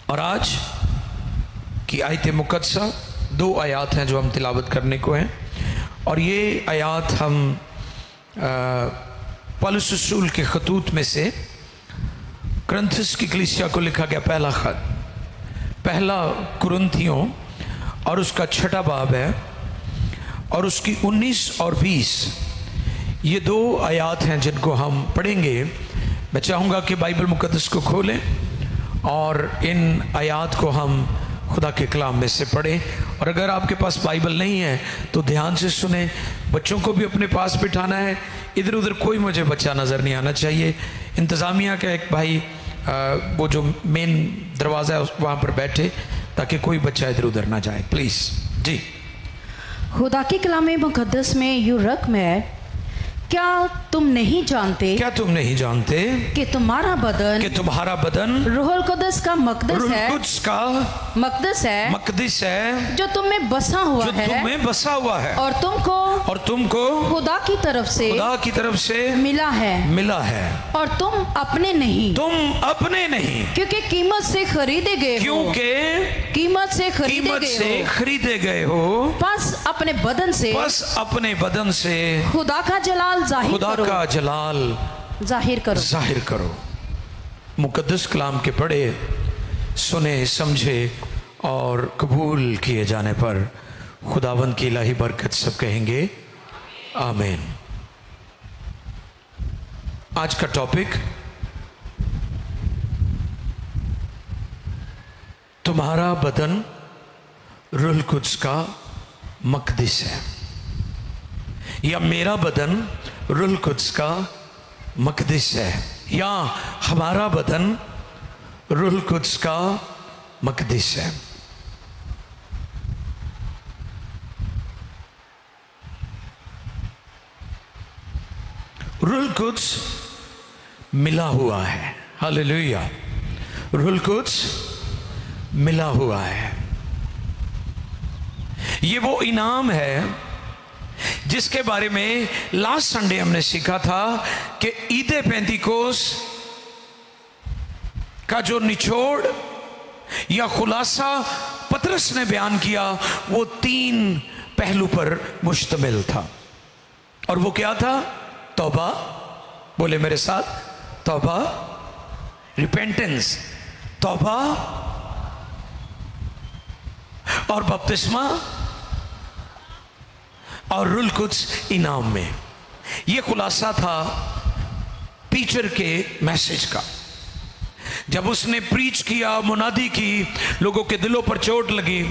और आज की आयत मुक़द्दसा 2 आयात हैं जो हम तिलावत करने को हैं, और ये आयात हम पौलुस रसूल के खतूत में से कुरिन्थियों की कलीसिया को लिखा गया पहला खत, पहला कुरिन्थियों, और उसका 6वां बाब है, और उसकी 19 और 20 ये 2 आयात हैं जिनको हम पढ़ेंगे। मैं चाहूँगा कि बाइबल मुक़द्दस को खोलें और इन आयात को हम खुदा के कलाम में से पढ़ें। और अगर आपके पास बाइबल नहीं है तो ध्यान से सुने, बच्चों को भी अपने पास बिठाना है, इधर उधर कोई मुझे बच्चा नज़र नहीं आना चाहिए। इंतज़ामिया का एक भाई वो जो मेन दरवाज़ा है वहाँ पर बैठे ताकि कोई बच्चा इधर उधर ना जाए, प्लीज़ जी। खुदा के कलाम मुक़द्दस में यूं रकम है, क्या तुम नहीं जानते कि तुम्हारा बदन रूहुल कुद्दस का मक़दस है जो तुम में बसा हुआ है और तुमको खुदा की तरफ से मिला है और तुम अपने नहीं क्योंकि कीमत से खरीदे गए हो। बस अपने बदन से खुदा का जलाल जाहिर करो। मुक़द्दस कलाम के पढ़े, सुने, समझे और कबूल किए जाने पर खुदावंद की इलाही बरकत सब कहेंगे आमीन। आज का टॉपिक तुम्हारा बदन रूहुल कुद्स का मक़दस है, या मेरा बदन रूहुल कुद्स का मक़दस है, या हमारा बदन रूहुल कुद्स का मक़दस है। रूहुल कुद्स मिला हुआ है, हालेलुया। रूहुल कुद्स मिला हुआ है। ये वो इनाम है जिसके बारे में लास्ट संडे हमने सीखा था कि ईदे पेंतिकोस का जो निचोड़ या खुलासा पतरस ने बयान किया वो 3 पहलू पर मुश्तमिल था। और वो क्या था? तौबा, बोले मेरे साथ, तौबा, रिपेंटेंस, तौबा और बपतिस्मा और रूहुल कुद्स इनाम में। यह खुलासा था पीटर के मैसेज का। जब उसने प्रीच किया, मुनादी की, लोगों के दिलों पर चोट लगी,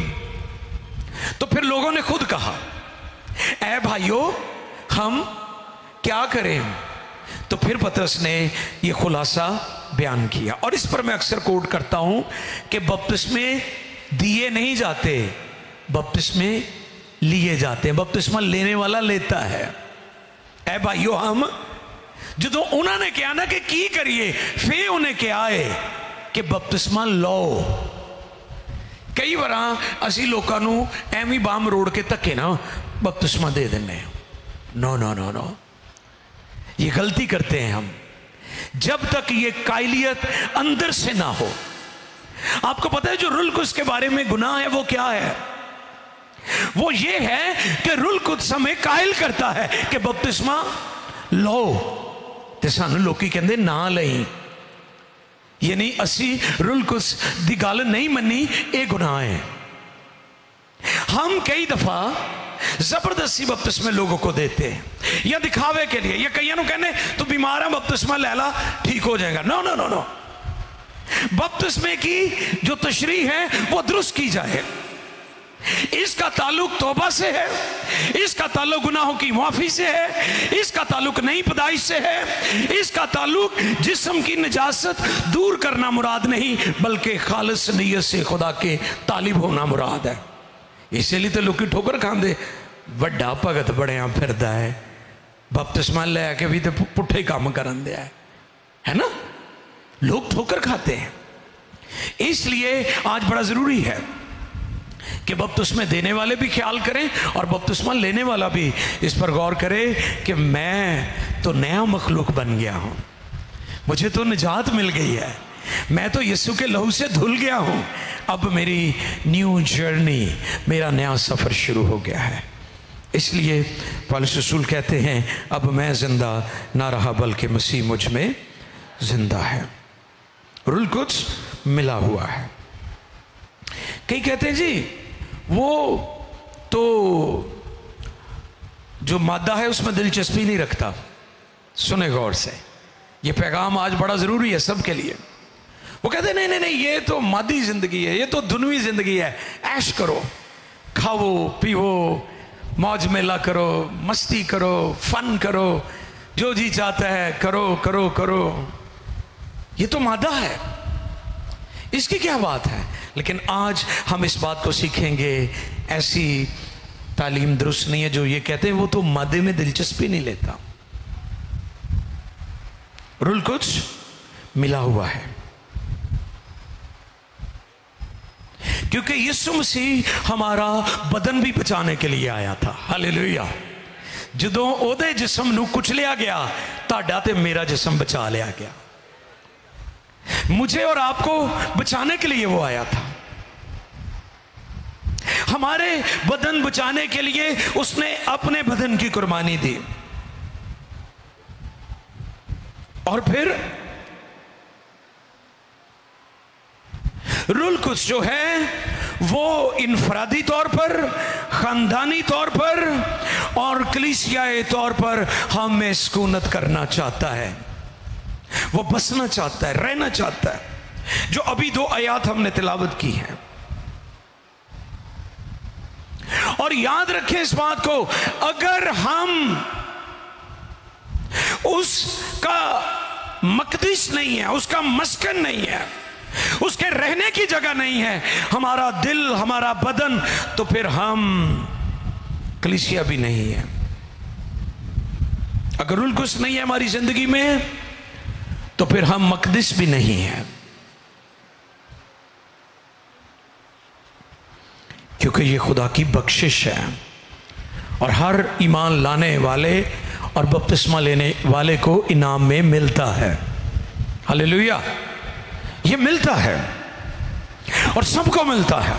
तो फिर लोगों ने खुद कहा, ऐ भाइयों हम क्या करें? तो फिर पतरस ने यह खुलासा बयान किया। और इस पर मैं अक्सर कोट करता हूं कि बपतिस्मे दिए नहीं जाते, बपतिस्मे लिए जाते हैं। बपतिस्मा लेने वाला लेता है। ऐ भाइयों हम जो उन्होंने कहा ना कि की करिए, फिर उन्हें क्या है कि बपतिस्मा लो। कई बार असी लोगों को एवं बाम रोड़ के धक्के ना बपतिस्मा दे देने। नो नो नो नो, ये गलती करते हैं हम। जब तक ये कायलियत अंदर से ना हो। आपको पता है जो रूहुल कुद्स के बारे में गुनाह है वो क्या है? वो ये है कि रूहुल कुद्स हमें कायल करता है कि बपतिस्मा लो, ते सानू लोकी कहंदे ना लई, यानी असी रूहुल कुद्स दी गल नहीं मन्नी, ये गुनाह है। हम कई दफा जबरदस्ती बपतिस्मे लोगों को देते हैं या दिखावे के लिए, या कईयों को कहने तू बीमार है बपतिस्मा ले ला ठीक हो जाएगा। नो नो नो नो, बपतिस्मे की जो तशरीह है वो दुरुस्त की जाए। इसका ताल्लुक तौबा से है, इसका ताल्लुक गुनाहों की माफी से है, इसका ताल्लुक नई पैदाइश से है, इसका ताल्लुक जिस्म की निजासत दूर करना मुराद नहीं बल्कि खालिस नीयत से खुदा के तालिब होना मुराद है। इसलिए तो लोग ठोकर खाते, वड्डा भगत बड़िया फिरदा है, बपतिस्मा लैके भी तो पुट्ठे काम करन दिया है ना। लोग ठोकर खाते हैं। इसलिए आज बड़ा जरूरी है कि बपतिस्मा देने वाले भी ख्याल करें और बपतिस्मा लेने वाला भी इस पर गौर करे कि मैं तो नया मखलूक बन गया हूं, मुझे तो निजात मिल गई है। मैं तो यीशु के लहू से धुल गया हूं, अब मेरी न्यू जर्नी, मेरा नया सफर शुरू हो गया है। इसलिए पौलुस रसूल कहते हैं अब मैं जिंदा ना रहा बल्कि मसीह मुझ में जिंदा है। रूल कुछ मिला हुआ है। कई कहते हैं जी वो तो जो मादा है उसमें दिलचस्पी नहीं रखता। सुने गौर से, ये पैगाम आज बड़ा जरूरी है सबके लिए। वो कहते हैं नहीं नहीं नहीं, ये तो मादी जिंदगी है, ये तो दुनियावी जिंदगी है, ऐश करो, खाओ पीओ, मौज मेला करो, मस्ती करो, फन करो, जो जी चाहता है करो करो करो, ये तो मादा है, इसकी क्या बात है। लेकिन आज हम इस बात को सीखेंगे, ऐसी तालीम दुरुस्त नहीं है जो ये कहते हैं वो तो मादे में दिलचस्पी नहीं लेता। रूल कुछ मिला हुआ है, क्योंकि यीशु मसीह हमारा बदन भी बचाने के लिए आया था। हालेलुया। जदों ओदे जिस्म नूं कुचलिया गया, ताड़ा ते मेरा जिस्म बचा लिया गया। मुझे और आपको बचाने के लिए वो आया था। हमारे बदन बचाने के लिए उसने अपने बदन की कुर्बानी दी। और फिर रूल कुछ जो है वो इनफरादी तौर पर, खानदानी तौर पर और कलीसियाई तौर पर हमें सुकूनत करना चाहता है। वो बसना चाहता है, रहना चाहता है। जो अभी 2 आयत हमने तिलावत की है। और याद रखें इस बात को, अगर हम उसका मकदस नहीं है, उसका मस्कन नहीं है, उसके रहने की जगह नहीं है हमारा दिल, हमारा बदन, तो फिर हम कलीसिया भी नहीं है। अगर रूल कुछ नहीं है हमारी जिंदगी में, तो फिर हम मकदस भी नहीं है। क्योंकि ये खुदा की बख्शिश है और हर ईमान लाने वाले और बपतिस्मा लेने वाले को इनाम में मिलता है। हालेलुया। ये मिलता है और सबको मिलता है।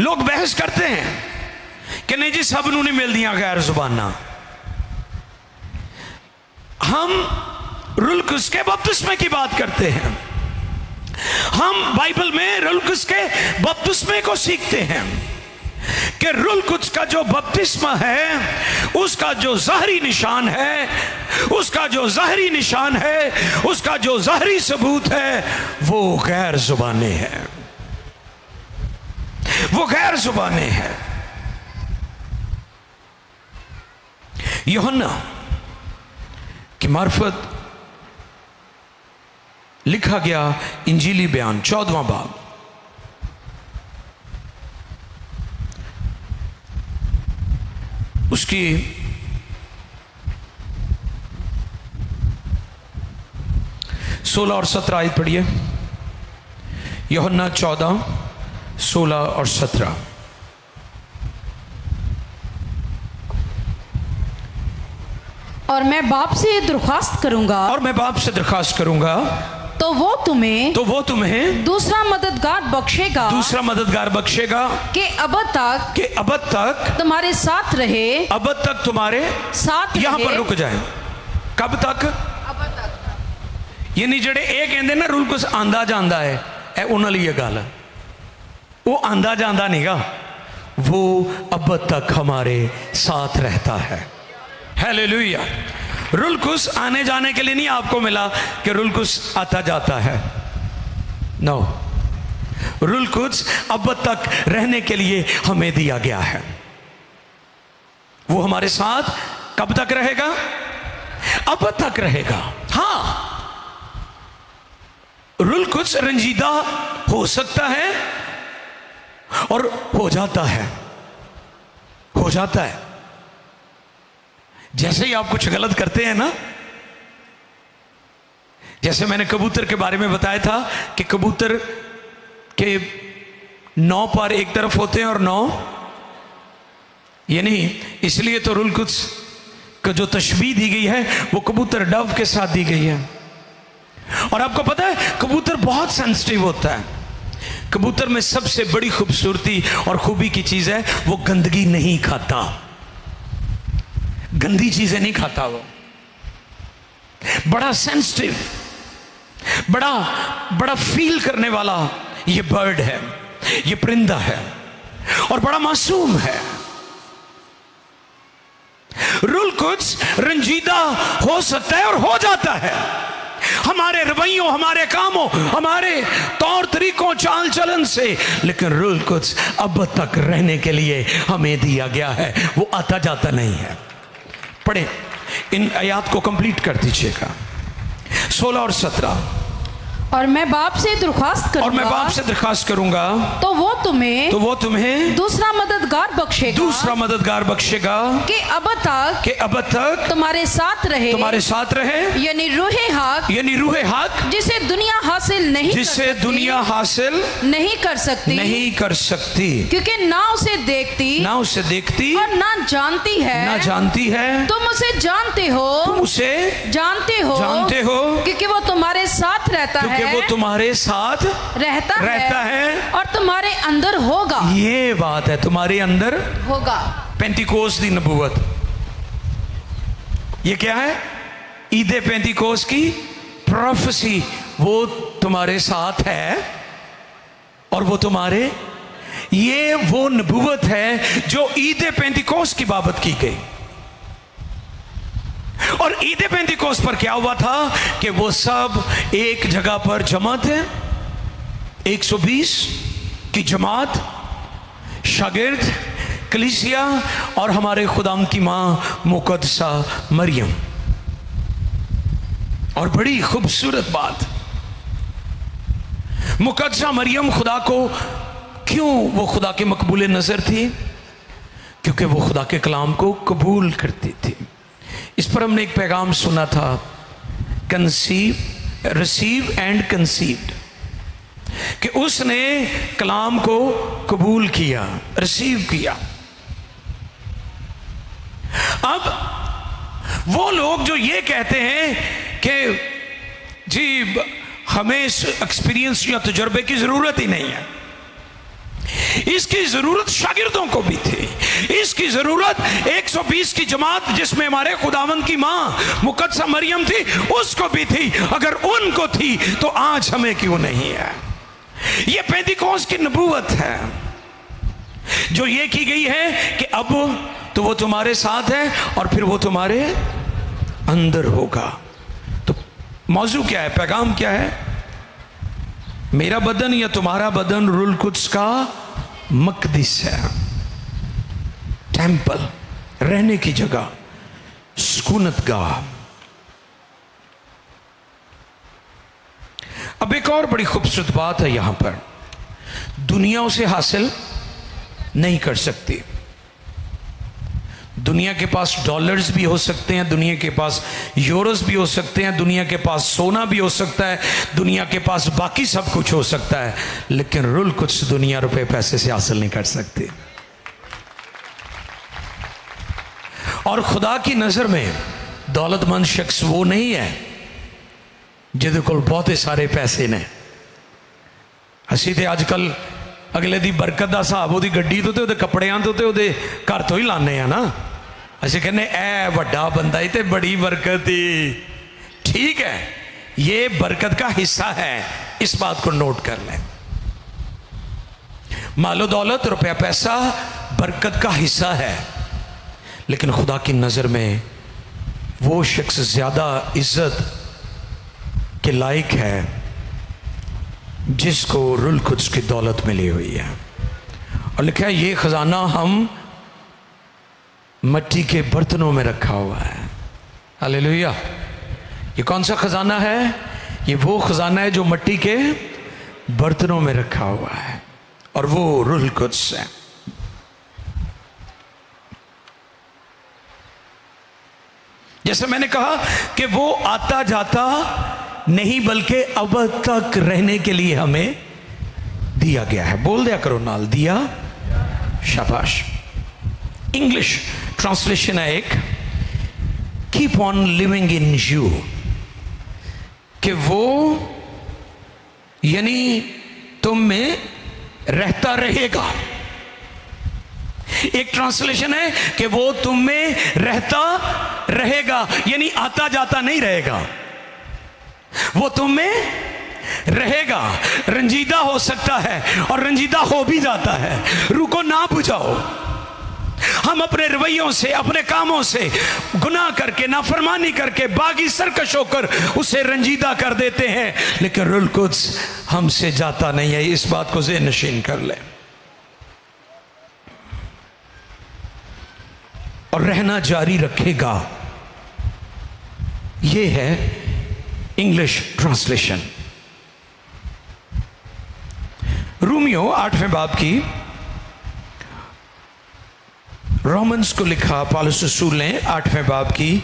लोग बहस करते हैं कि नहीं जी सब नूं नहीं मिलदियां गैर जुबाना। हम रुलकुस के बपतिस्मे की बात करते हैं। हम बाइबल में रुलकुस के बपतिस्मे को सीखते हैं कि रुलकुस का जो बपतिस्मा है, उसका जो ज़ाहरी निशान है, उसका जो ज़ाहरी निशान है, उसका जो ज़ाहरी सबूत है, वो गैर जुबाने है। वो गैर जुबाने है। यूहन्ना की मार्फत लिखा गया इंजीली बयान 14वां बाब, उसकी 16 और 17 आयत पढ़िए। यूहन्ना 14, 16 और 17। और मैं बाप से दरख्वास्त करूंगा, और मैं बाप से दरख्वास्त करूंगा, तो वो तुम्हें दूसरा मददगार बख्शेगा, कि अब तक तुम्हारे साथ रहे। अब तक तुम्हारे साथ रहे। यहां पर रुक जाए। कब तक? अब तक। यानी जेड़े ये कहते ना रूल कुछ आंदा जांदा है, ए उन्हां लई गल, वो आंदा जांदा नहींगा, वो अब तक हमारे साथ रहता है। हालेलुया। रुलकुस आने जाने के लिए नहीं आपको मिला कि रुलकुस आता जाता है। नो, रुलकुस अब तक रहने के लिए हमें दिया गया है। वो हमारे साथ कब तक रहेगा? अब तक रहेगा। हाँ, रुलकुस रंजीदा हो सकता है और हो जाता है, हो जाता है। जैसे ही आप कुछ गलत करते हैं ना, जैसे मैंने कबूतर के बारे में बताया था कि कबूतर के 9 पर एक तरफ होते हैं और 9 ये नहीं, इसलिए तो रुलकुस का जो तशबीह दी गई है वो कबूतर डव के साथ दी गई है। और आपको पता है कबूतर बहुत सेंसिटिव होता है। कबूतर में सबसे बड़ी खूबसूरती और खूबी की चीज है वो गंदगी नहीं खाता, गंदी चीजें नहीं खाता। वो बड़ा सेंसिटिव, बड़ा फील करने वाला ये बर्ड है, ये परिंदा है, और बड़ा मासूम है। रूल कुछ रंजीदा हो सकता है और हो जाता है हमारे रवैयों, हमारे कामों, हमारे तौर तरीकों, चाल चलन से, लेकिन रूल कुछ अब तक रहने के लिए हमें दिया गया है, वो आता जाता नहीं है। पढ़े, इन आयात को कंप्लीट कर दीजिएगा, 16 और 17। और मैं बाप से दरख्वास्त करूंगा तो वो तुम्हें दूसरा मददगार बख्शेगा कि अब तक तुम्हारे साथ रहे, यानी रूहे हक जिसे दुनिया हासिल नहीं कर सकती, क्योंकि ना उसे देखती और ना जानती है। तुम उसे जानते हो क्योंकि वो तुम्हारे साथ रहता है, वो तुम्हारे साथ रहता है और तुम्हारे अंदर होगा। ये बात है, तुम्हारे अंदर होगा। पेंतिकोस दी नबूवत, ये क्या है? ईदे पेंतिकोस की प्रोफेसी। वो तुम्हारे साथ है और वो तुम्हारे, ये वो नबूवत है जो ईदे पेंतिकोस की बाबत की गई। और ईद पेंतिकोस पर क्या हुआ था कि वो सब एक जगह पर जमा थे, 120 की जमात, शागिर्द, कलीसिया और हमारे खुदाम की माँ मुकद्दसा मरियम। और बड़ी खूबसूरत बात, मुकद्दसा मरियम खुदा को, क्यों वो खुदा के मकबूल नजर थी? क्योंकि वो खुदा के कलाम को कबूल करती थी। इस पर हमने एक पैगाम सुना था, रिसीव एंड कंसीव्ड, कि उसने कलाम को कबूल किया, रिसीव किया। अब वो लोग जो ये कहते हैं कि जी हमें इस एक्सपीरियंस या तजुर्बे की जरूरत ही नहीं है, इसकी जरूरत शागिर्दों को भी थी, इसकी जरूरत 120 की जमात जिसमें हमारे खुदावंद की मां मुकद्दसा मरियम थी उसको भी थी। अगर उनको थी तो आज हमें क्यों नहीं है? यह पेंतिकोस की नबूवत है जो ये की गई है कि अब तो वो तुम्हारे साथ है और फिर वो तुम्हारे अंदर होगा। तो मौजू क्या है, पैगाम क्या है? मेरा बदन या तुम्हारा बदन रूल कुद्स का मकदिस है, टेंपल, रहने की जगह, सुकूनत गाह। अब एक और बड़ी खूबसूरत बात है यहां पर, दुनिया उसे हासिल नहीं कर सकती। दुनिया के पास डॉलर्स भी हो सकते हैं, दुनिया के पास यूरोस भी हो सकते हैं, दुनिया के पास सोना भी हो सकता है, दुनिया के पास बाकी सब कुछ हो सकता है, लेकिन रूल कुछ दुनिया रुपए पैसे से हासिल नहीं कर सकती। और खुदा की नजर में दौलतमंद शख्स वो नहीं है जिहदे कोल बहुते सारे पैसे ने। असीं ते अजकल अगले दी बरकत दा हिसाब ओहदी गड्डी तो ते कपड़ियां तो ते ओहदे घर तो ही लाने हैं ना। असीं कहने ए वड्डा बंदा ही ते बड़ी बरकत ही। ठीक है, ये बरकत का हिस्सा है, इस बात को नोट कर लें। मालो दौलत, रुपया पैसा बरकत का हिस्सा है, लेकिन खुदा की नजर में वो शख्स ज्यादा इज्जत के लायक है जिसको रुल कुद्स की दौलत मिली हुई है। और लिखा है ये खजाना हम मिट्टी के बर्तनों में रखा हुआ है। हालेलुया। ये कौन सा खजाना है? ये वो खजाना है जो मिट्टी के बर्तनों में रखा हुआ है, और वो रुल कुद्स है। जैसे मैंने कहा कि वो आता जाता नहीं बल्कि अब तक रहने के लिए हमें दिया गया है। बोल दिया करो नाल, दिया। शाबाश। इंग्लिश ट्रांसलेशन है एक, keep on living in you. कि वो यानी तुम में रहता रहेगा। एक ट्रांसलेशन है कि वो तुम में रहता रहेगा, यानी आता जाता नहीं रहेगा, वो तुम में रहेगा। रंजीदा हो सकता है और रंजीदा हो भी जाता है, रुको ना बुझाओ। हम अपने रवैयों से, अपने कामों से गुनाह करके, नाफरमानी करके, बागी सरकश होकर उसे रंजीदा कर देते हैं, लेकिन रूह कुद्स हमसे जाता नहीं है। इस बात को ज़हन नशीन कर ले और रहना जारी रखेगा। यह है इंग्लिश ट्रांसलेशन। रोमियो 8वें बाब की, रोमन्स को लिखा पौलुस रसूल ने 8वें बाब की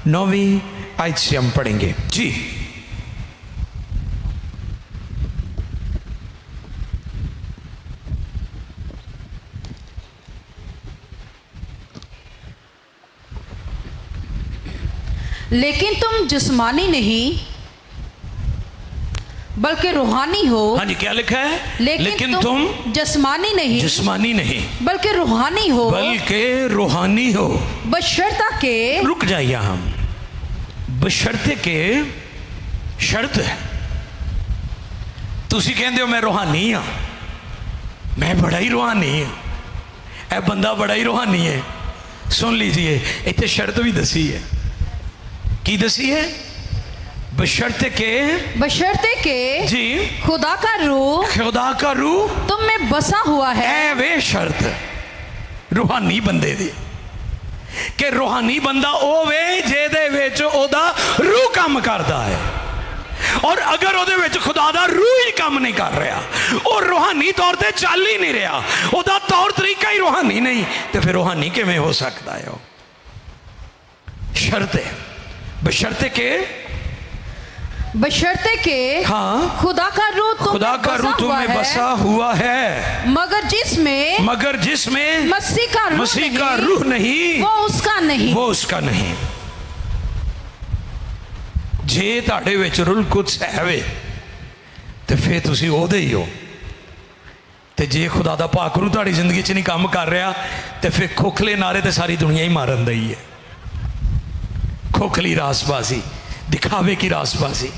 9वीं आयत से हम पढ़ेंगे जी। लेकिन तुम जिस्मानी नहीं बल्कि रूहानी हो। हाँ जी, क्या लिखा है? लेकिन तुम जिस्मानी नहीं, जिस्मानी नहीं बल्कि रूहानी हो, बल्कि रूहानी हो। बशर्ते के, रुक जाइए, हम बशर्ते के शर्त है। तुसी कहते हो मैं रूहानी हाँ, मैं बड़ा ही रूहानी हाँ, ए बंदा बड़ा ही रूहानी है। सुन लीजिए, इतने शर्त भी दसी है। की दसी है? बशर्ते के जी खुदा का रूह तुम में बसा हुआ है। वे शर्त रूहानी बंदे दी कि रूहानी बंदा ओ वे जेदे विच ओदा रूह काम करदा है, और अगर ओदे विच खुदा दा रूह ही काम नहीं कर रहा, और रूहानी तौर ते चल ही नहीं रहा, ओदा तौर तरीका ही रूहानी नहीं, तो फिर रूहानी किवें हो सकता है? शर्त है बशर्ते के हाँ, खुदा का रूह तुम्हें बसा हुआ है, मगर जिसमें मसीह का रूह नहीं, वो उसका नहीं। जे तुहाडे विच रूह कुद्स है वे ते फिर तुसीं ओहदे ही हो, ते जे खुदा दा पाक रूह तुहाडी जिंदगी च नहीं काम कर रहा, ते फिर खोखले नारे ते सारी दुनिया ही मारन दी है। खोखली रासबाजी, दिखावे की रासबाजी,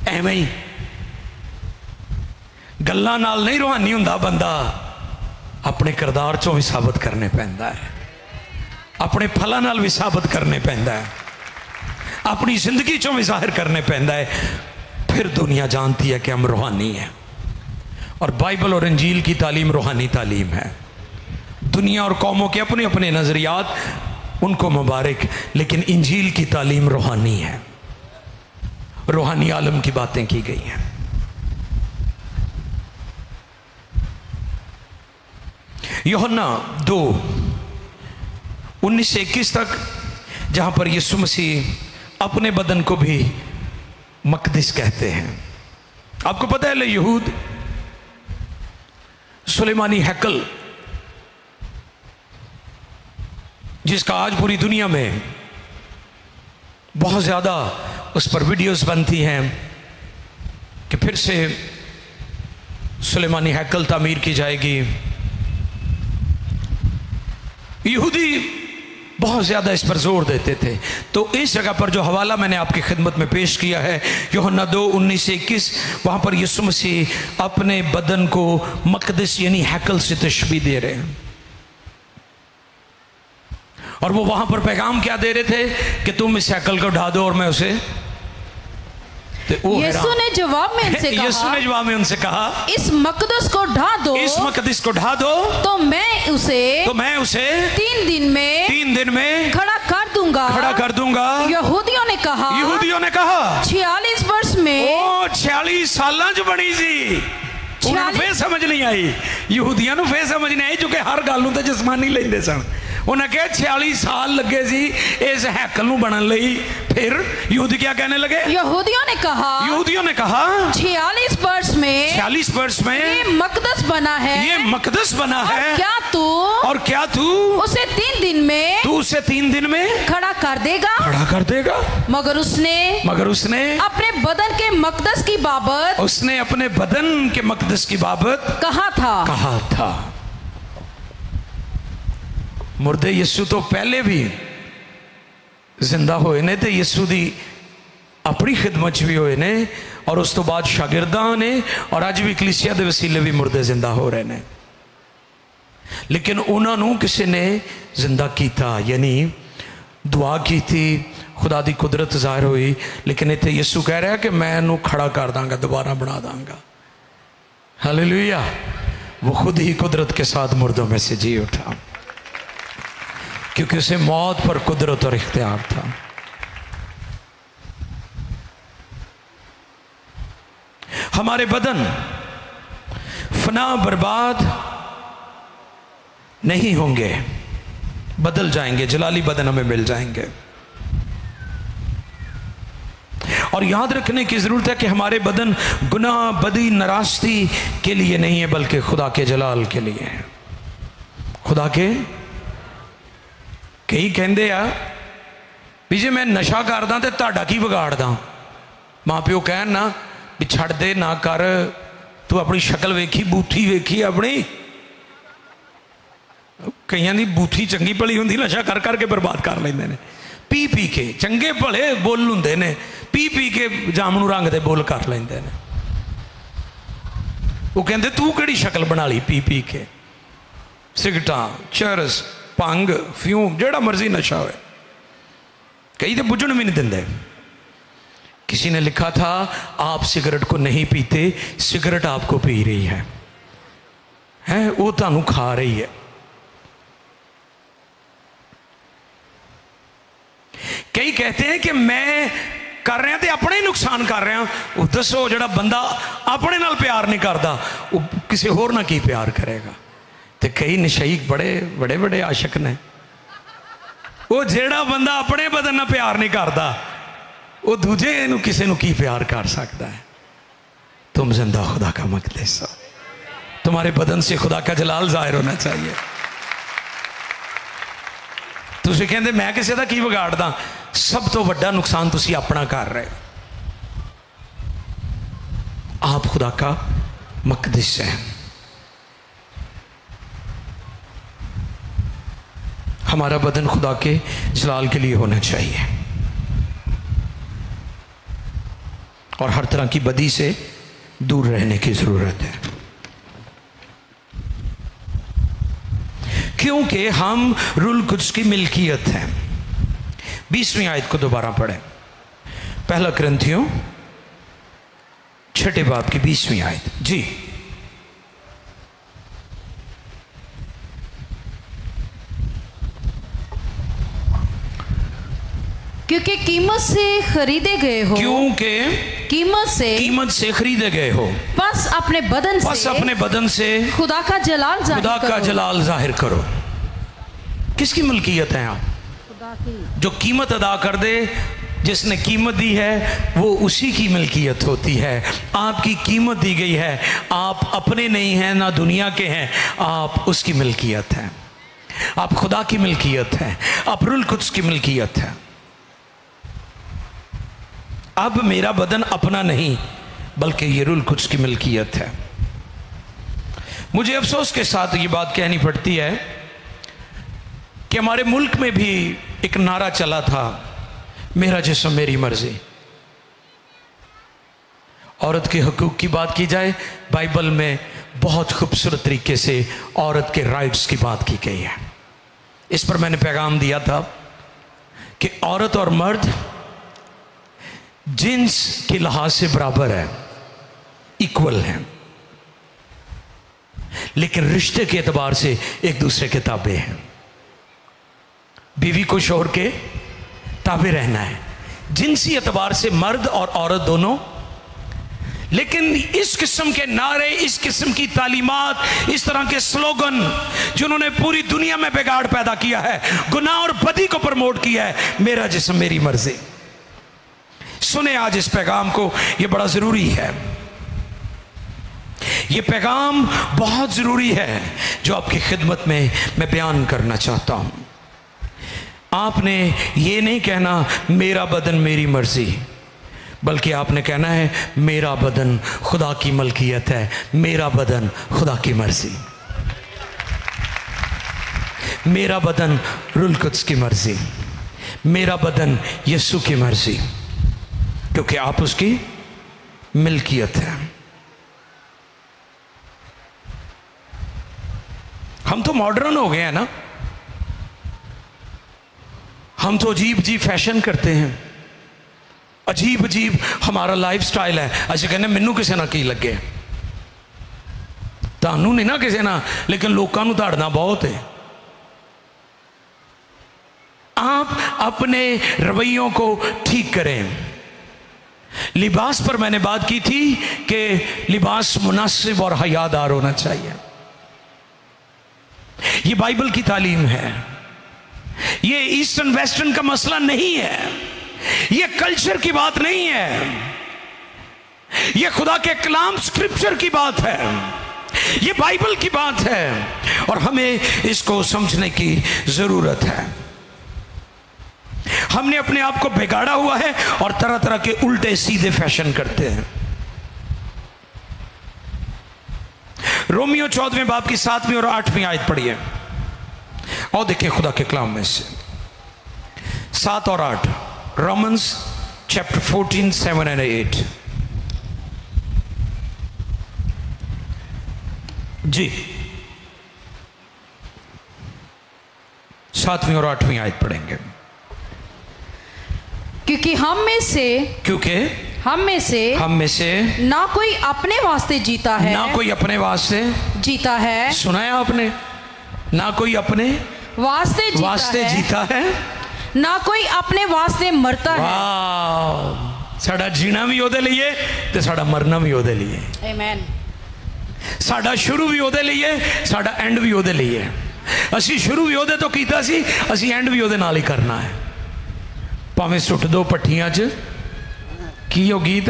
एवें ही गल्लां नाल नहीं रूहानी हुंदा बंदा, अपने किरदार चों भी साबित करने पैंदा है, अपने फलां नाल भी साबित करने पैंदा है, अपनी जिंदगी चों भी जाहिर करने पैंदा है। फिर दुनिया जानती है कि हम रूहानी हैं, और बाइबल और इंजील की तालीम रूहानी तालीम है। दुनिया और कौमों के अपने अपने नजरियात, उनको मुबारक, लेकिन इंजील की तालीम रूहानी है, रूहानी आलम की बातें की गई हैं। यूहन्ना 2:19 से 21 तक, जहां पर यीशु मसीह अपने बदन को भी मकदिस कहते हैं। आपको पता है यहूद सुलेमानी हैकल, जिसका आज पूरी दुनिया में बहुत ज़्यादा उस पर वीडियोस बनती हैं कि फिर से सुलेमानी हैकल तामीर की जाएगी। यहूदी बहुत ज़्यादा इस पर जोर देते थे। तो इस जगह पर जो हवाला मैंने आपकी खिदमत में पेश किया है, यूहन्ना 2:19 से 21, वहाँ पर यीशु मसीह अपने बदन को मकदस यानी हैकल से तशबीह दे रहे हैं, और वो वहां पर पैगाम क्या दे रहे थे कि तुम इस हैकल को ढा दो और मैं उसे। यीशु ने जवाब में उनसे कहा, इस मकदस को ढा दो, तो मैं उसे 3 दिन में खड़ा कर दूंगा। यहूदियों ने कहा 46 वर्ष में, 46 साल च बनी सी। फिर समझ नहीं आई, यहूदियों को फिर समझ नहीं आई, क्योंकि हर गल नूं ते जिस्मानी लेंदे सन। उन्हें कहा 46 साल लगे जी इस हैकल नूं बनन लई। फिर यहूदी क्या कहने लगे? यहूदियों ने कहा 46 वर्ष में ये मकदस बना है, ये मकदस बना है। और क्या तू उसे 3 दिन में खड़ा कर देगा? मगर उसने अपने बदन के मकदस की बाबत कहा था। मुर्दे यीशु तो पहले भी जिंदा होए ने ते यीशु दी अपनी खिदमत भी होए ने और उस तो बाद शागिर्दां ने और अज भी कलीसिया दे वसीले भी मुर्दे जिंदा हो रहे ने। लेकिन उन्होंने किसी ने जिंदा किया, यानी दुआ की थी, खुदा दी कुदरत जाहिर हुई। लेकिन इतने यीशु कह रहा है कि मैं इन्हू खड़ा कर दांगा, दोबारा बना दांगा। हालेलुया। वो खुद ही कुदरत के साथ मुर्दों में से जी उठा, क्योंकि उसे मौत पर कुदरत और इख्तियार था। हमारे बदन फना बर्बाद नहीं होंगे, बदल जाएंगे, जलाली बदन हमें मिल जाएंगे। और याद रखने की जरूरत है कि हमारे बदन गुनाह, बदी, नाराजगी के लिए नहीं है, बल्कि खुदा के जलाल के लिए है। खुदा के कई कहते आ भी जे मैं नशा करदा तो तुहाडा की बिगाड़दा। माँ प्यो कहन ना भी छड़ दे ना कर, तू अपनी शक्ल वेखी, बूथी वेखी अपनी। कईयां दी बूथी चंगी भली हुंदी, नशा कर करके बर्बाद कर लेंदे ने। पी पी के चंगे भले बुल हुंदे ने, पी पी के जामनू रंग दे बुल कर लेंदे ने। वो कहंदे तू किहड़ी शक्ल बना ली पी पी के। सिगटां, चरस, भंग, फ्यूम, जेड़ा मर्जी नशा हो। कई तो बुझण भी नहीं देंदे। किसी ने लिखा था आप सिगरेट को नहीं पीते, सिगरेट आपको पी रही है वो तुहानू खा रही है। कई कहते हैं कि मैं कर रहा तो अपने ही नुकसान कर रहा। दसो जो बंदा अपने नाल प्यार नहीं करता वो किसी होर ना की प्यार करेगा। तो कई नशई बड़े बड़े बड़े आशिक ने, वो जेड़ा बंदा अपने बदन नाल प्यार नहीं करता वो दूजे किसी नू की प्यार कर सकता है। तुम जिंदा खुदा का मक़दस हो, तुम्हारे बदन से खुदा का जलाल जाहिर होना चाहिए। तुसी कहंदे मैं किसी का की बिगाड़दा, सब तो वड्डा नुकसान तुसी अपना कर रहे। आप खुदा का मक़दस है। हमारा बदन खुदा के जलाल के लिए होना चाहिए और हर तरह की बदी से दूर रहने की जरूरत है, क्योंकि हम रूल कुद्स की मिल्कियत हैं। 20वीं आयत को दोबारा पढ़ें, पहला कुरिन्थियों 6 बाब की 20वीं आयत जी। क्योंकि कीमत से खरीदे गए हो, क्योंकि कीमत से खरीदे गए हो, बस अपने बदन से खुदा का जलाल जाहिर करो। किसकी मलकियत है आप? खुदा की। जो कीमत अदा कर दे, जिसने कीमत दी है वो उसी की मिल्कियत होती है। आपकी कीमत दी गई है, आप अपने नहीं हैं ना दुनिया के हैं, आप उसकी मिल्कियत हैं। आप खुदा की मिल्कियत हैं, आप रूल कुद्स की मिल्कियत है। अब मेरा बदन अपना नहीं बल्कि ये रूल कुद्स की मिल्कियत है। मुझे अफसोस के साथ ये बात कहनी पड़ती है कि हमारे मुल्क में भी एक नारा चला था, मेरा जिस्म मेरी मर्जी। औरत के हकूक़ की बात की जाए, बाइबल में बहुत खूबसूरत तरीके से औरत के राइट्स की बात की गई है। इस पर मैंने पैगाम दिया था कि औरत और मर्द जिन्स के लिहाज से बराबर है, इक्वल हैं, लेकिन रिश्ते के एतबार से एक दूसरे के ताबे हैं। बीवी को शौहर के ताबे रहना है, जिनसी एतबार से मर्द और औरत दोनों, लेकिन इस किस्म के नारे, इस किस्म की तालीमात, इस तरह के स्लोगन जिन्होंने पूरी दुनिया में बिगाड़ पैदा किया है, गुनाह और बदी को प्रमोट किया है, मेरा जिस्म मेरी मर्जी। सुने आज इस पैगाम को, यह बड़ा ज़रूरी है। यह पैगाम बहुत ज़रूरी है जो आपकी खिदमत में मैं बयान करना चाहता हूं। आपने ये नहीं कहना मेरा बदन मेरी मर्जी, बल्कि आपने कहना है मेरा बदन खुदा की मलकियत है, मेरा बदन खुदा की मर्जी, मेरा बदन रूहुल कुद्स की मर्जी, मेरा बदन यीशु की मर्जी, क्योंकि आप उसकी मिल्कियत है। हम तो मॉडर्न हो गए हैं ना, हम तो अजीब अजीब फैशन करते हैं, अजीब अजीब हमारा लाइफ स्टाइल है। अच्छा कहने मैनू किसी ना की लगे, तानू नहीं ना किसी ना, लेकिन लोगों को ताड़ना बहुत है। आप अपने रवैयों को ठीक करें। लिबास पर मैंने बात की थी कि लिबास मुनासिब और हयादार होना चाहिए। ये बाइबल की तालीम है, ये ईस्टर्न वेस्टर्न का मसला नहीं है, ये कल्चर की बात नहीं है, ये खुदा के कलाम स्क्रिप्चर की बात है, ये बाइबल की बात है और हमें इसको समझने की जरूरत है। हमने अपने आप को बिगाड़ा हुआ है और तरह तरह के उल्टे सीधे फैशन करते हैं। रोमियो 14वें बाब की 7वीं और 8वीं आयत पढ़िए और देखिए खुदा के कलाम में से 7 और 8, रोमन्स चैप्टर 14, 7 and 8। जी 7वीं और 8वीं आयत पढ़ेंगे। क्योंकि हम में से ना कोई अपने वास्ते जीता है, ना कोई अपने वास्ते जीता है। सुना है आपने? ना कोई अपने वास्ते जीता है, ना कोई अपने वास्ते मरता है। साडा जीना भी ओदे लिए ते साडा मरना भी ओदे लिए। आमीन। साडा शुरू भी ओदे लिए, साडा एंड भी ओदे लिए। असी शुरू भी ओदे तो कीता सी, असी एंड भी ओदे नाल ही करना है। भावें सुट दो पट्टियां च की हो गीत,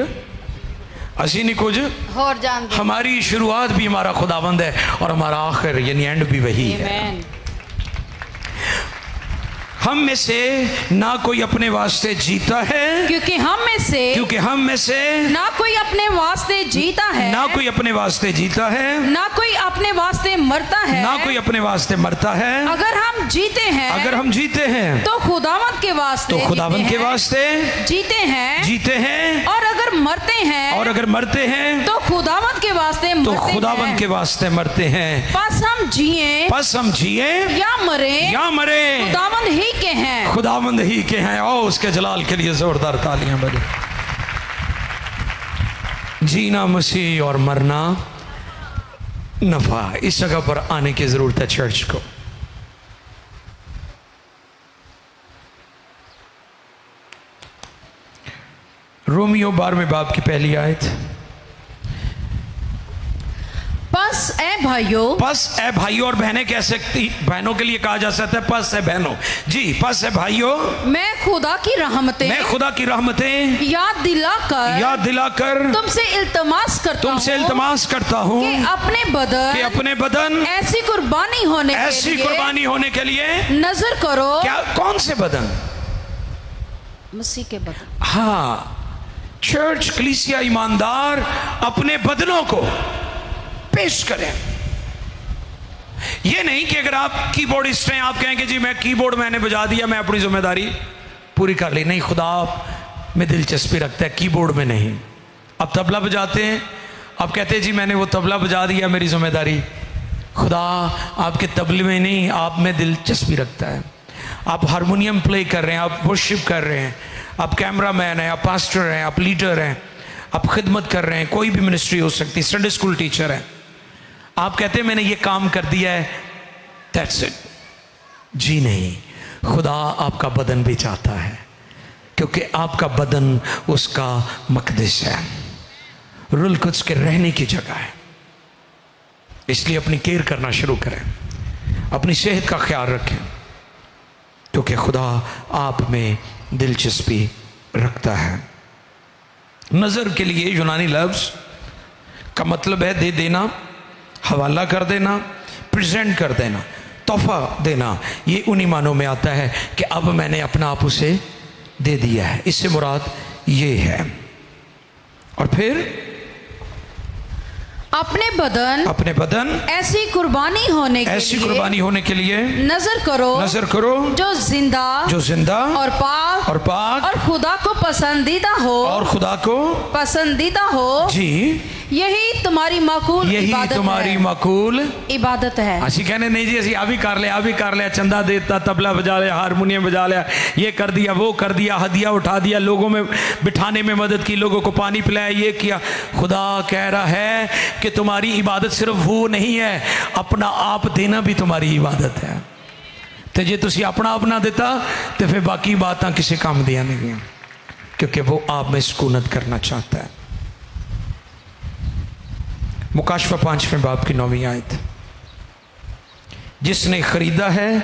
असी नहीं कुछ और जानते। हमारी शुरुआत भी हमारा खुदाबंद है और हमारा आखिर यानी एंड भी वही है। हम में से ना कोई अपने वास्ते जीता है, क्योंकि हम में से ना कोई अपने वास्ते जीता है, ना कोई अपने वास्ते जीता है, ना कोई अपने वास्ते मरता है, ना कोई अपने वास्ते मरता है। अगर हम जीते हैं तो खुदावंद के वास्ते जीते हैं, और अगर मरते हैं तो खुदावंद के वास्ते मरते हैं। बस हम जिए या मरे खुदावंद ही के हैं। और उसके जलाल के लिए जोरदार तालियां बजे। जीना मसीह और मरना नफा। इस जगह पर आने की जरूरत है चर्च को। रोमियो 12वें बाब की पहली आयत। पस ए भाइयों, और बहनें कह सकती, बहनों के लिए कहा जा सकता है पस है बहनों। जी, पस है भाइयों, मैं खुदा की रहमतें याद दिलाकर तुमसे इल्तमास करता हूँ कि अपने बदन ऐसी कुर्बानी होने के लिए नजर करो। क्या? कौन से बदन? मसीह के बदन। हाँ, चर्च कलीसिया ईमानदार अपने बदनों को पेश करें। ये नहीं कि अगर आप कीबोर्डिस्ट हैं, आप कहेंगे जी मैं कीबोर्ड मैंने बजा दिया, मैं अपनी जिम्मेदारी पूरी कर ली। नहीं, खुदा में दिलचस्पी रखता है, कीबोर्ड में नहीं। आप तबला बजाते हैं, आप कहते हैं जी मैंने वो तबला बजा दिया, मेरी जिम्मेदारी। खुदा आपके तबले में नहीं, आप में दिलचस्पी रखता है। आप हारमोनियम प्ले कर रहे हैं, आप वर्शिप कर रहे हैं, आप कैमरा मैन हैं, आप पास्टर हैं, आप लीडर हैं, आप खिदमत कर रहे हैं, कोई भी मिनिस्ट्री हो सकती, संडे स्कूल टीचर है। आप कहते हैं मैंने ये काम कर दिया है, दैट्स इट। जी नहीं, खुदा आपका बदन भी चाहता है, क्योंकि आपका बदन उसका मकदस है। रूहुल कुद्स के रहने की जगह है। इसलिए अपनी केयर करना शुरू करें, अपनी सेहत का ख्याल रखें, क्योंकि खुदा आप में दिलचस्पी रखता है। नज़र के लिए यूनानी लफ्ज़ का मतलब है दे देना, हवाला कर देना, प्रेजेंट कर देना, तोहफा देना। ये उन्हीं मानों में आता है कि अब मैंने अपना आप उसे दे दिया है, इससे मुराद ये है। और फिर अपने बदन ऐसी कुर्बानी होने के लिए नजर करो जो जिंदा और पाक और खुदा को पसंदीदा हो जी। यही तुम्हारी माकूल इबादत है। असी कहने नहीं जी, असी आ भी कर लिया, चंदा देता, तबला बजा लिया, हारमोनियम बजा लिया, ये कर दिया, वो कर दिया, हदिया उठा दिया, लोगों में बिठाने में मदद की, लोगों को पानी पिलाया, ये किया। खुदा कह रहा है कि तुम्हारी इबादत सिर्फ वो नहीं है, अपना आप देना भी तुम्हारी इबादत है। तो जे तुसी अपना आप ना देता तो फिर बाकी बातें किसी काम दिया नहीं, क्योंकि वो आप में सुकूनत करना चाहता है। मुकाशफा 5वें बाब की 9वीं आयत, जिसने खरीदा है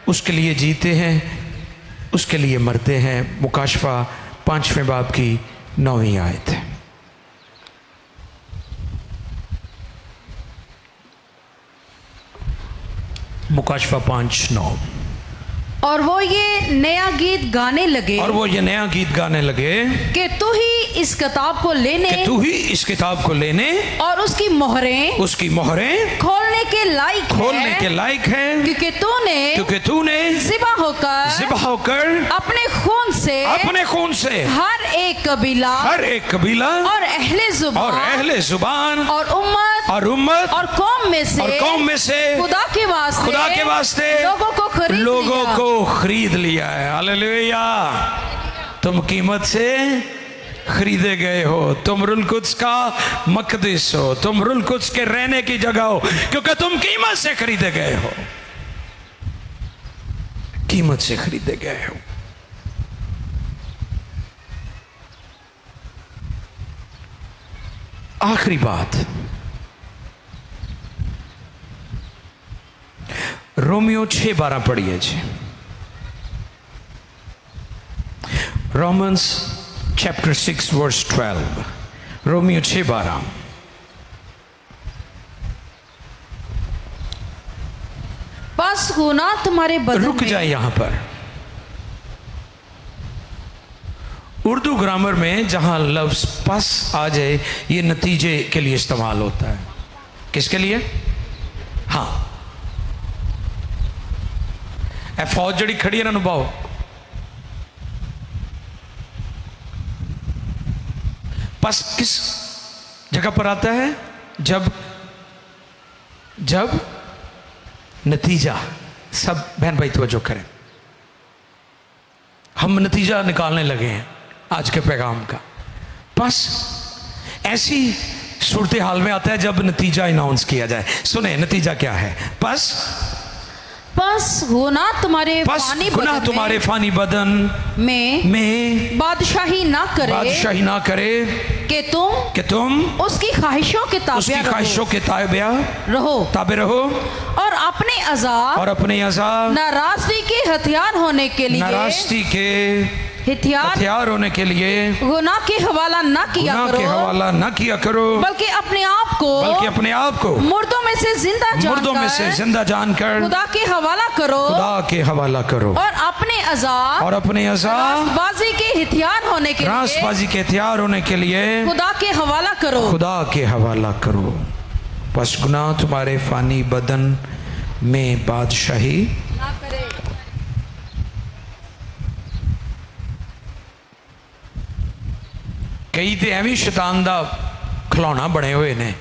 उसके लिए जीते हैं, उसके लिए मरते हैं। मुकाशफा 5वें बाब की 9वीं आयत है। मुकाशफा 5:9। और वो ये नया गीत गाने लगे कि तू ही इस किताब को लेने और उसकी मोहरें खोलने के लायक है, क्योंकि तूने ज़िबा होकर अपने खून से हर एक कबीला और अहले जुबान और उम्मत और कौम में से खुदा के वास्ते लोगों को खरीद लिया है। हालेलुया। तुम कीमत से खरीदे गए हो, तुम रूहुल कुद्स का मक़दिस हो, तुम रूहुल कुद्स के रहने की जगह हो, क्योंकि तुम कीमत से खरीदे गए हो, कीमत से खरीदे गए हो। आखिरी बात, रोमियो 6:12 पढ़िए जी। Romans chapter 6 verse 12। रोमियो 6:12। बस होना तुम्हारे बदन रुक जाए यहां पर। उर्दू ग्रामर में जहां लफ्ज पस आ जाए, ये नतीजे के लिए इस्तेमाल होता है। किसके लिए? हाँ, फौज जड़ी खड़ी है ना, नुभाओ। पस किस जगह पर आता है? जब नतीजा, सब बहन भाई तवज्जो करें, हम नतीजा निकालने लगे हैं आज के पैगाम का। पस ऐसी सूरत हाल में आता है जब नतीजा अनाउंस किया जाए। सुने नतीजा क्या है? पस होना तुम्हारे फानी बदन में बादशाही ना करे कि तुम उसकी ख्वाहिशों के ताबे रहो और अपने अज़ाब नाराज़गी के हथियार होने के लिए गुनाह के हवाला ना किया करो, बल्कि अपने आप को मुर्दों में से जिंदा जानकर खुदा के हवाला करो और अपने अज़ाब बाजी के हथियार होने के लिए खुदा के हवाला करो। बस गुनाह तुम्हारे फानी बदन में बादशाही ना करे। कई तो एवं शैतान का खिलौना बने हुए ने,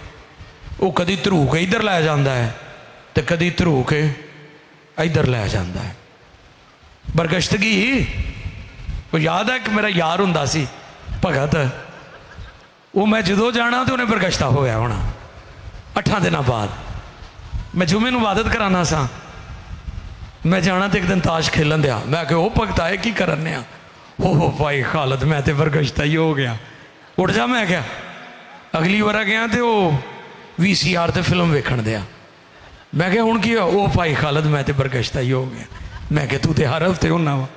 वो कभी धरू के इधर लै जाता है तो कभी धरू के इधर लै जाता है। बरगश्तगी वो याद है कि मेरा यार हुंदा सी भगत, वो मैं जो जाना तो उन्हें बरगश्ता होया होना 8 दिनों बाद। मैं जुमे नूं इबादत कराना सा, मैं जाना तो एक दिन ताश खेलन दिया, मैं आखे वो भगत आए की करने हो भाई खालद, मैं तो बरगश्ता ही हो गया, उठ जा। मैं क्या अगली बार गया तो VCR ते फिल्म वेखण दिया। मैं क्या हुण की ओ भाई खालद मैं तो बरगश्ता ही हो गया। मैं क्या तू तो हर हफ्ते होना वा।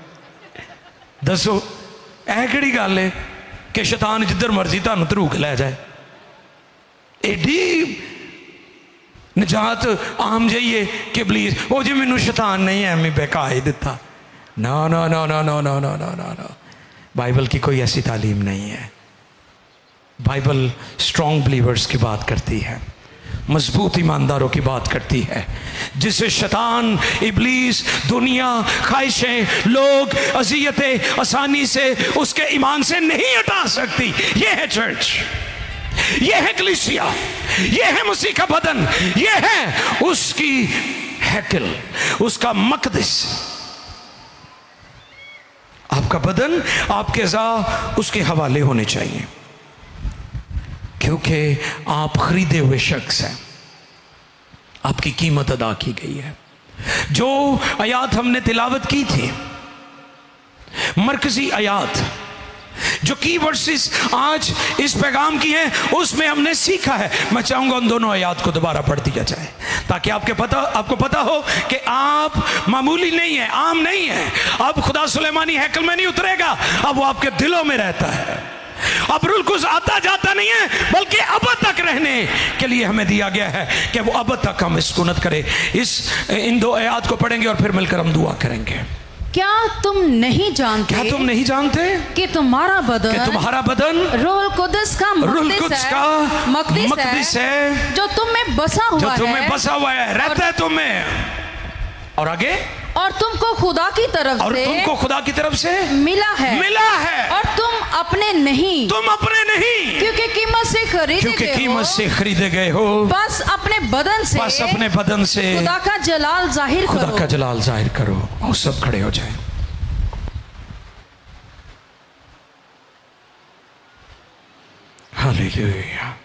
दसो ऐ किहड़ी गल है कि शैतान जिधर मर्जी तुहानूं धरूक लै जाए। एडी निजात आम जही है कि प्लीज ओ जी मैनू शैतान नहीं है मैं बहका ही दिता। No no no no no no no no no no, Bible की कोई ऐसी तालीम नहीं है। बाइबल स्ट्रॉन्ग बिलीवर्स की बात करती है, मजबूत ईमानदारों की बात करती है, जिसे शैतान, इब्लीस, दुनिया, ख्वाहिशें, लोग, अज़ियतें आसानी से उसके ईमान से नहीं हटा सकती। ये है चर्च, ये है कलीसिया, ये है मसीह का बदन, ये है उसकी हैकल, उसका मकदस। आपका बदन, आपके अज़ा उसके हवाले होने चाहिए, क्योंकि आप खरीदे हुए शख्स हैं, आपकी कीमत अदा की गई है। जो आयात हमने तिलावत की थी, मरकजी आयात जो की वर्सेस आज इस पैगाम की है, उसमें हमने सीखा है। मैं चाहूंगा उन दोनों आयात को दोबारा पढ़ दिया जाए ताकि आपको पता हो कि आप मामूली नहीं है, आम नहीं है। अब खुदा सुलेमानी हैकल में नहीं उतरेगा, अब वो आपके दिलों में रहता है। अब रूल कुछ आता जाता नहीं है, बल्कि अब तक रहने के लिए हमें दिया गया है कि वो अब तक हम सुकूनत करें। इन दो आयात को पढ़ेंगे और फिर मिलकर हम दुआ करेंगे। क्या तुम नहीं जानते कि तुम्हारा बदन रूह कुदस का मक़दस है, जो तुम में बसा हुआ है, रहता है तुम में। और आगे, और तुमको खुदा की तरफ से मिला है और तुम अपने नहीं, क्योंकि कीमत से खरीदे गए हो। बस अपने बदन से खुदा का जलाल जाहिर करो। और सब खड़े हो जाए। हालेलुया।